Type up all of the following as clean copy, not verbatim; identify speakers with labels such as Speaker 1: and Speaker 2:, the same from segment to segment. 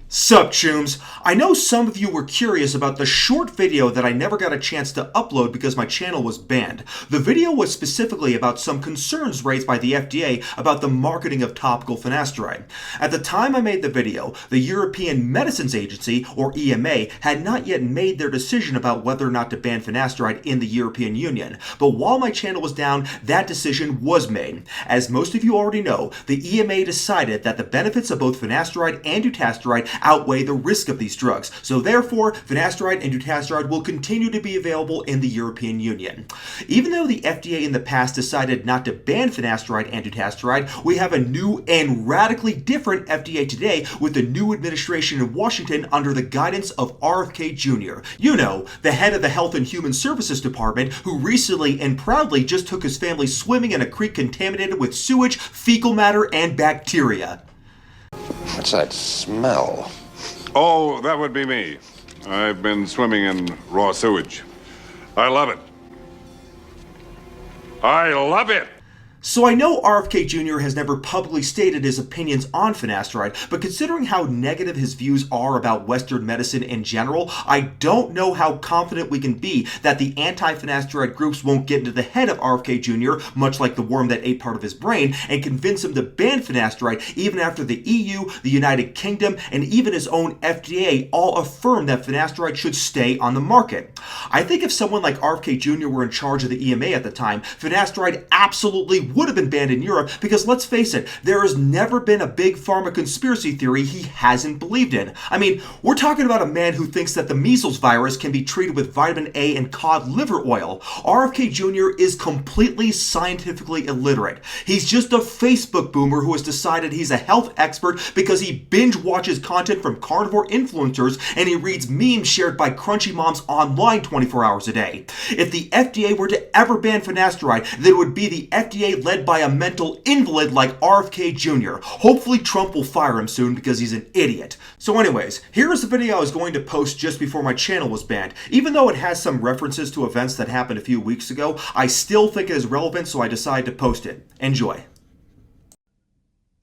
Speaker 1: Sup, chooms? I know some of you were curious about the short video that I never got a chance to upload because my channel was banned. The video was specifically about some concerns raised by the FDA about the marketing of topical finasteride. At the time I made the video, the European Medicines Agency, or EMA, had not yet made their decision about whether or not to ban finasteride in the European Union. But while my channel was down, that decision was made. As most of you already know, the EMA decided that the benefits of both finasteride and dutasteride outweigh the risk of these drugs. So therefore, finasteride and dutasteride will continue to be available in the European Union. Even though the FDA in the past decided not to ban finasteride and dutasteride, we have a new and radically different FDA today with the new administration in Washington under the guidance of RFK Jr. You know, the head of the Health and Human Services Department, who recently and proudly just took his family swimming in a creek contaminated with sewage, fecal matter, and bacteria.
Speaker 2: What's that smell?
Speaker 3: Oh, that would be me. I've been swimming in raw sewage. I love it. I love it!
Speaker 1: So I know RFK Jr. has never publicly stated his opinions on finasteride, but considering how negative his views are about Western medicine in general, I don't know how confident we can be that the anti-finasteride groups won't get into the head of RFK Jr., much like the worm that ate part of his brain, and convince him to ban finasteride even after the EU, the United Kingdom, and even his own FDA all affirm that finasteride should stay on the market. I think if someone like RFK Jr. were in charge of the EMA at the time, finasteride absolutely would have been banned in Europe because, let's face it, there has never been a big pharma conspiracy theory he hasn't believed in. I mean, we're talking about a man who thinks that the measles virus can be treated with vitamin A and cod liver oil. RFK Jr. is completely scientifically illiterate. He's just a Facebook boomer who has decided he's a health expert because he binge watches content from carnivore influencers and he reads memes shared by crunchy moms online 24 hours a day. If the FDA were to ever ban finasteride, then it would be the FDA led by a mental invalid like RFK Jr. Hopefully Trump will fire him soon because he's an idiot. So anyways, here is the video I was going to post just before my channel was banned. Even though it has some references to events that happened a few weeks ago, I still think it is relevant, so I decided to post it. Enjoy.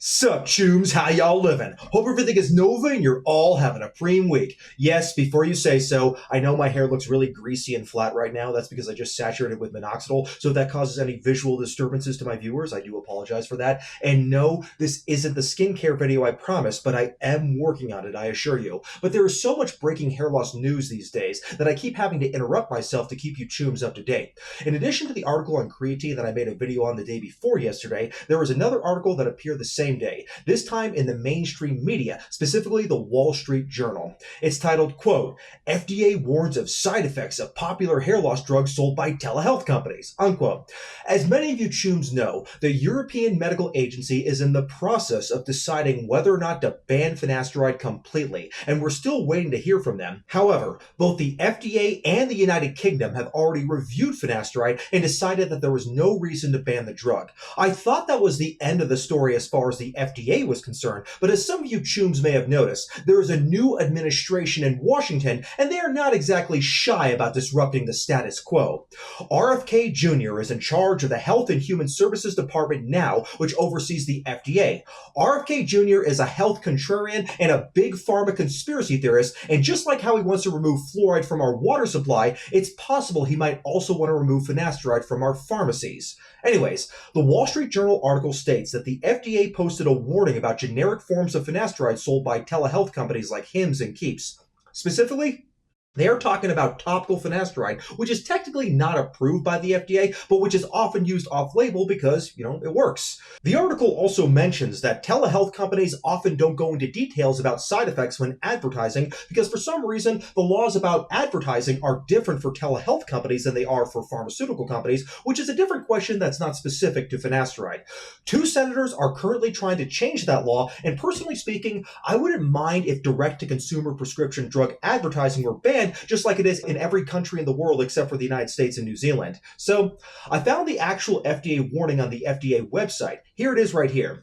Speaker 1: Sup, chooms? How y'all living? Hope everything is Nova and you're all having a preem week. Yes, before you say so, I know my hair looks really greasy and flat right now. That's because I just saturated with minoxidil. So if that causes any visual disturbances to my viewers, I do apologize for that. And no, this isn't the skincare video I promised, but I am working on it, I assure you. But there is so much breaking hair loss news these days that I keep having to interrupt myself to keep you chooms up to date. In addition to the article on creatine that I made a video on the day before yesterday, there was another article that appeared the same day, this time in the mainstream media, specifically the Wall Street Journal. It's titled, quote, FDA warns of side effects of popular hair loss drugs sold by telehealth companies, unquote. As many of you chooms know, the European Medical Agency is in the process of deciding whether or not to ban finasteride completely, and we're still waiting to hear from them. However, both the FDA and the United Kingdom have already reviewed finasteride and decided that there was no reason to ban the drug. I thought that was the end of the story as far as the FDA was concerned, but as some of you chooms may have noticed, there is a new administration in Washington, and they are not exactly shy about disrupting the status quo. RFK Jr. is in charge of the Health and Human Services Department now, which oversees the FDA. RFK Jr. is a health contrarian and a big pharma conspiracy theorist, and just like how he wants to remove fluoride from our water supply, it's possible he might also want to remove finasteride from our pharmacies. Anyways, the Wall Street Journal article states that the FDA posted a warning about generic forms of finasteride sold by telehealth companies like Hims and Keeps. Specifically, they are talking about topical finasteride, which is technically not approved by the FDA, but which is often used off-label because, it works. The article also mentions that telehealth companies often don't go into details about side effects when advertising because for some reason, the laws about advertising are different for telehealth companies than they are for pharmaceutical companies, which is a different question that's not specific to finasteride. 2 senators are currently trying to change that law, and personally speaking, I wouldn't mind if direct-to-consumer prescription drug advertising were banned just like it is in every country in the world except for the United States and New Zealand. So I found the actual FDA warning on the FDA website. Here it is right here.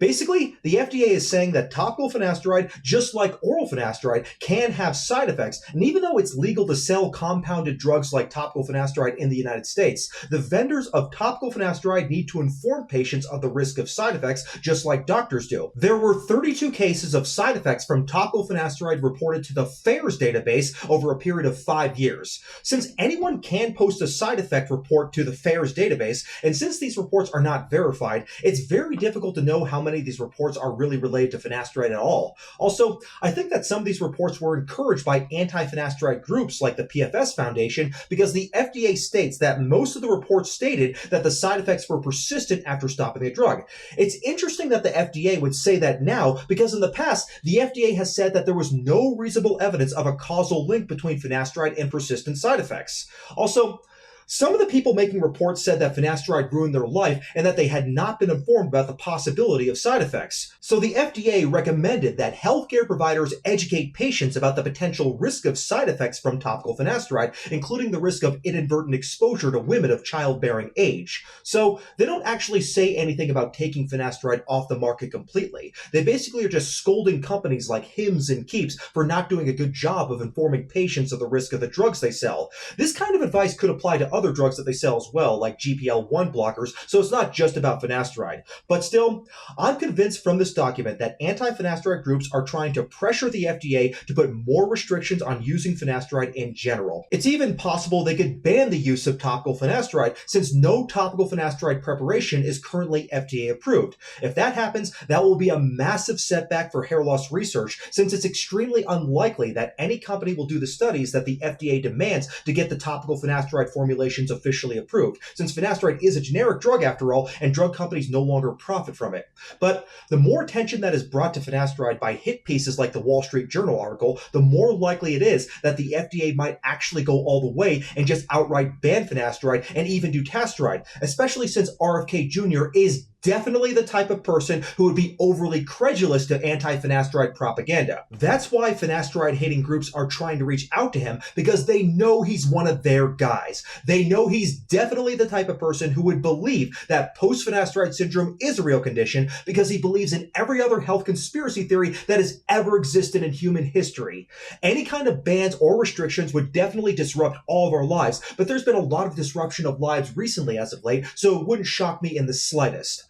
Speaker 1: Basically, the FDA is saying that topical finasteride, just like oral finasteride, can have side effects, and even though it's legal to sell compounded drugs like topical finasteride in the United States, the vendors of topical finasteride need to inform patients of the risk of side effects, just like doctors do. There were 32 cases of side effects from topical finasteride reported to the FAERS database over a period of 5 years. Since anyone can post a side effect report to the FAERS database, and since these reports are not verified, it's very difficult to know how many of these reports are really related to finasteride at all. Also, I think that some of these reports were encouraged by anti-finasteride groups like the PFS Foundation, because the FDA states that most of the reports stated that the side effects were persistent after stopping the drug. It's interesting that the FDA would say that now, because in the past, the FDA has said that there was no reasonable evidence of a causal link between finasteride and persistent side effects. Also, some of the people making reports said that finasteride ruined their life and that they had not been informed about the possibility of side effects. So the FDA recommended that healthcare providers educate patients about the potential risk of side effects from topical finasteride, including the risk of inadvertent exposure to women of childbearing age. So they don't actually say anything about taking finasteride off the market completely. They basically are just scolding companies like Hims and Keeps for not doing a good job of informing patients of the risk of the drugs they sell. This kind of advice could apply to other drugs that they sell as well, like GPL-1 blockers, so it's not just about finasteride. But still, I'm convinced from this document that anti-finasteride groups are trying to pressure the FDA to put more restrictions on using finasteride in general. It's even possible they could ban the use of topical finasteride, since no topical finasteride preparation is currently FDA approved. If that happens, that will be a massive setback for hair loss research, since it's extremely unlikely that any company will do the studies that the FDA demands to get the topical finasteride formulation officially approved, since finasteride is a generic drug after all, and drug companies no longer profit from it. But the more attention that is brought to finasteride by hit pieces like the Wall Street Journal article, the more likely it is that the FDA might actually go all the way and just outright ban finasteride and even do dutasteride, especially since RFK Jr. is definitely the type of person who would be overly credulous to anti-finasteride propaganda. That's why finasteride-hating groups are trying to reach out to him, because they know he's one of their guys. They know he's definitely the type of person who would believe that post-finasteride syndrome is a real condition, because he believes in every other health conspiracy theory that has ever existed in human history. Any kind of bans or restrictions would definitely disrupt all of our lives, but there's been a lot of disruption of lives recently as of late, so it wouldn't shock me in the slightest.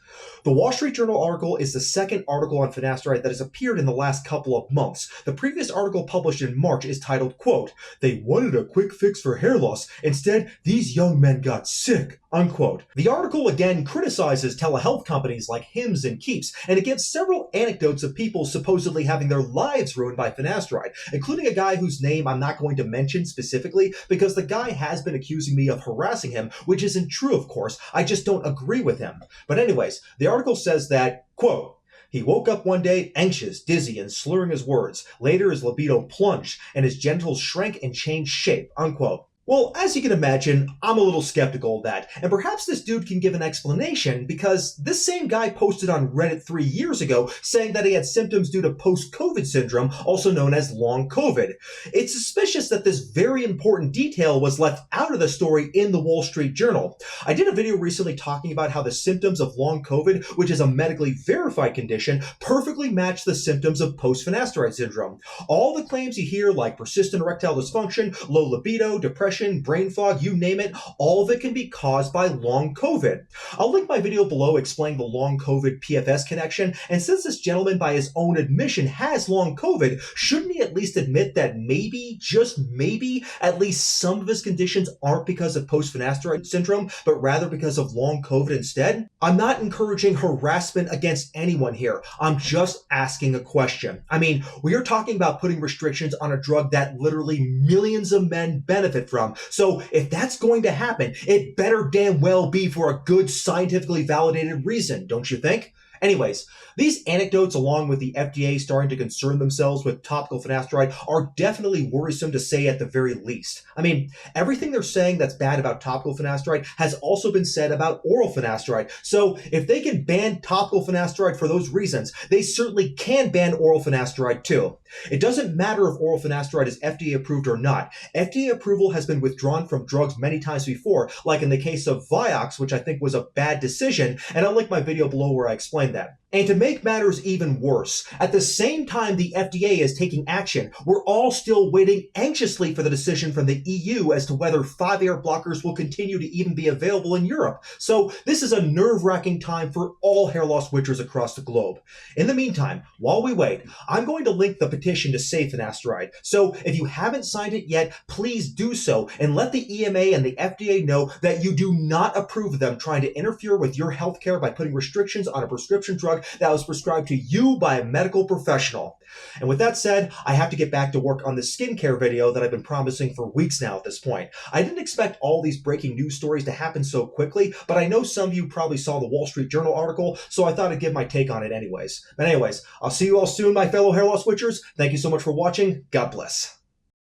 Speaker 1: The Wall Street Journal article is the second article on finasteride that has appeared in the last couple of months. The previous article published in March is titled, quote, "They wanted a quick fix for hair loss. Instead, these young men got sick," unquote. The article again criticizes telehealth companies like Hims and Keeps, and it gives several anecdotes of people supposedly having their lives ruined by finasteride, including a guy whose name I'm not going to mention specifically because the guy has been accusing me of harassing him, which isn't true, of course. I just don't agree with him. But anyways, the article says that, quote, "He woke up one day anxious, dizzy, and slurring his words. Later, his libido plunged, and his genitals shrank and changed shape," unquote. Well, as you can imagine, I'm a little skeptical of that, and perhaps this dude can give an explanation, because this same guy posted on Reddit 3 years ago saying that he had symptoms due to post-COVID syndrome, also known as long COVID. It's suspicious that this very important detail was left out of the story in the Wall Street Journal. I did a video recently talking about how the symptoms of long COVID, which is a medically verified condition, perfectly match the symptoms of post-finasteride syndrome. All the claims you hear, like persistent erectile dysfunction, low libido, depression, brain fog, you name it, all of it can be caused by long COVID. I'll link my video below explaining the long COVID PFS connection, and since this gentleman by his own admission has long COVID, shouldn't he at least admit that maybe, just maybe, at least some of his conditions aren't because of post-finasteride syndrome, but rather because of long COVID instead? I'm not encouraging harassment against anyone here. I'm just asking a question. I mean, we are talking about putting restrictions on a drug that literally millions of men benefit from. So if that's going to happen, it better damn well be for a good scientifically validated reason, don't you think? Anyways, these anecdotes, along with the FDA starting to concern themselves with topical finasteride, are definitely worrisome to say at the very least. I mean, everything they're saying that's bad about topical finasteride has also been said about oral finasteride. So if they can ban topical finasteride for those reasons, they certainly can ban oral finasteride too. It doesn't matter if oral finasteride is FDA approved or not. FDA approval has been withdrawn from drugs many times before, like in the case of Vioxx, which I think was a bad decision, and I'll link my video below where I explain that. And to make matters even worse, at the same time the FDA is taking action, we're all still waiting anxiously for the decision from the EU as to whether 5-AR blockers will continue to even be available in Europe. So this is a nerve-wracking time for all hair loss witchers across the globe. In the meantime, while we wait, I'm going to link the petition to save finasteride. So if you haven't signed it yet, please do so and let the EMA and the FDA know that you do not approve of them trying to interfere with your healthcare by putting restrictions on a prescription drug that was prescribed to you by a medical professional. And with that said, I have to get back to work on the skincare video that I've been promising for weeks now at this point. I didn't expect all these breaking news stories to happen so quickly, but I know some of you probably saw the Wall Street Journal article, so I thought I'd give my take on it anyways. But anyways, I'll see you all soon, my fellow hair loss witchers. Thank you so much for watching. God bless.